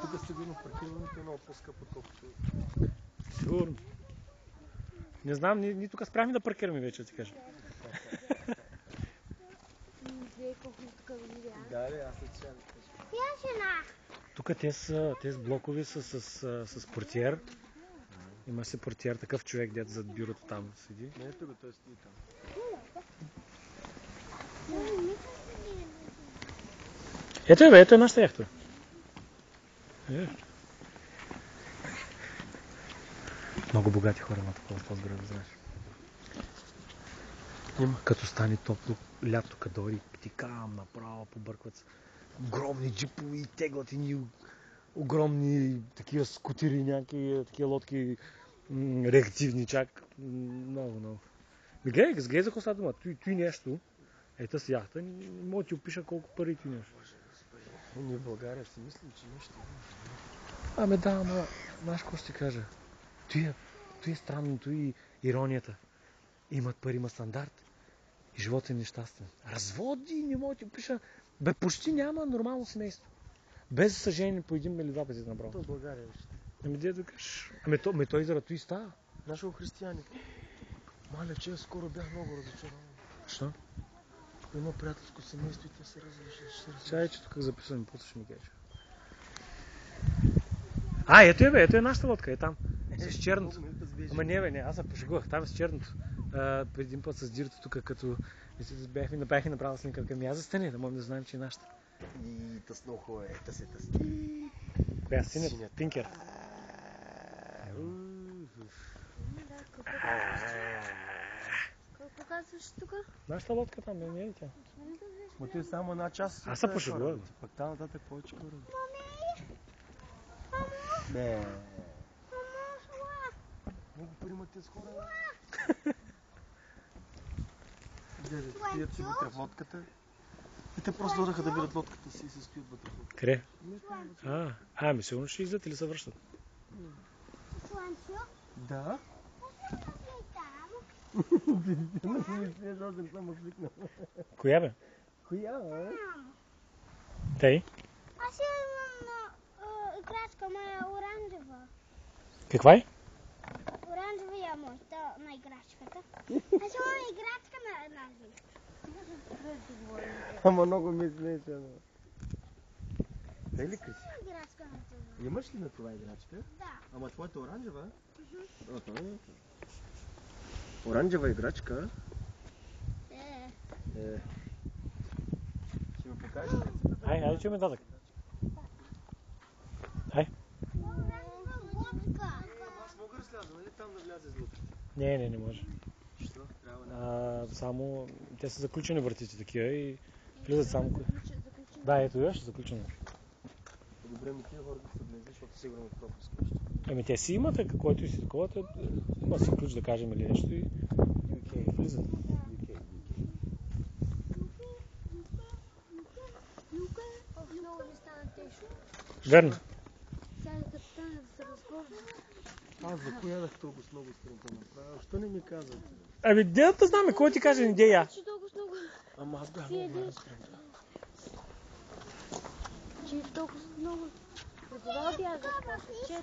Тук сигурно паркирането е много по-скъпо, отколкото... Сигурно. Не знам, ние тук спряхме да паркираме вече, да ти кажа. Да, аз се чая да кажа. Тук тези блокови са с портиер. Има си портиер, такъв човек, дето зад бюрото там седи. Не, ето го, той стои там. Ето е нашата яхта. Много богати хора на такова в този град, знаеш. Като стане топло, лято като дори, ти кам направо, побъркват се. Огромни джипови, теглят и огромни такива скутери, някакви такива лодки реактивни чак. Много. Гледай за какво става дума. Той нещо, ето с яхта, не мога да ти опиша колко пари ти нещо. Ние в България си мислим, че нещо... Знаеш какво ще ти кажа? Той е странното и иронията. Имат пари, има стандарт и животът е нещастен. Разводи, не мога да ти опиша. Почти няма нормално семейство. Без съжение по един или два пъти направо. То в България вижте. Де да кажеш? Той заради и става. Нашо християни. Маля, че скоро бях много разочарован. Що? Има приятелско семейство и те се разрешат. Чай, че тук записваме, после ще ми кажеш. Ето е нашата лодка, е там. С черното. Ама не, аз се пошегувах, там е с черното. Един път с дирото тук, като бяхме направили снимка, към аз застане, да можем да знаем, че е нашата. И тъсно хубаво е, тъси. Коя синята? Тинкер. Колко казваш тук? Нашата лодка там, не е ли тя? Но ти е само една част. Аз се пошегувах. Пък там нататък повече хора. Мами! Много пари имат тези хора. Стоят си вътре в лодката. И те просто дойдаха да видят лодката си и се стоят вътре в лодката. Къде? Сигурно ще излизат или се връщат. Слънчо? Да. Коя бе? Коя, бе? Тъй? Аз имам играчка, моя оранжева. Каква е? Оранжевия моята на играчката. Аз имам играчка на една жена. Ама много ми смешно. Тъй ли Криси? Играчка на това. Имаш ли на това играчка? Да. Ама твоята оранжева? Оранжева играчка? Ще ми покажеш? Айде, че ме дадък. Ай. Аз мога да сляза, нали там да вляза из лодката? Не може. Що? Трябва да... Само те са заключени вратите такива и влизат само... Да, ето виж, заключено. Добре, ми тия хора да се влезе, защото сигурно е пропуск нещо. Те си имат, който и си такова, има си ключ да кажем или нещо и влизат. Верно. Аз за коя дах толкова много страната направя? Що не ми казвате? Де да знаме, кой ти каже идея? Ама аз бях много разпред. Че толкова много. Тогава бягаш после 4.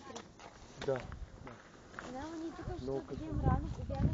Да. Да, ние тук ще отидем рано, побягаме